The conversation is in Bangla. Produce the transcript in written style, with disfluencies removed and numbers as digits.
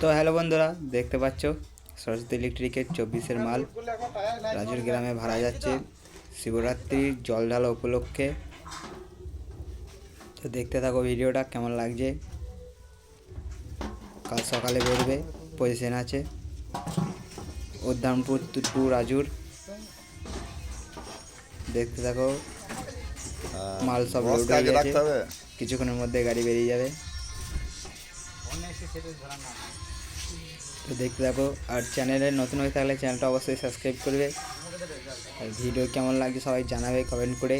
তো হ্যালো বন্ধুরা, দেখতে পাচ্ছ সরস্বতী ইলেকট্রিকের 24-এর মাল রাজুর গ্রামে ভাড়া যাচ্ছে শিবরাত্রির জল ঢালা উপলক্ষে। তো দেখতে থাকো ভিডিওটা, কেমন লাগছে। কাল সকালে বেরোবে, পজিশন আছে উদ্যানপুর টু রাজুর। দেখতে থাকো, মাল সব লোড হয়ে গেছে, কিছুক্ষণের মধ্যে গাড়ি বেরিয়ে যাবে। তো দেখতে থাকো, আর চ্যানেলে নতুন হয়ে থাকলে চ্যানেলটা অবশ্যই সাবস্ক্রাইব করবে। আর ভিডিও কেমন লাগছে সবাই জানাবে কমেন্ট করে।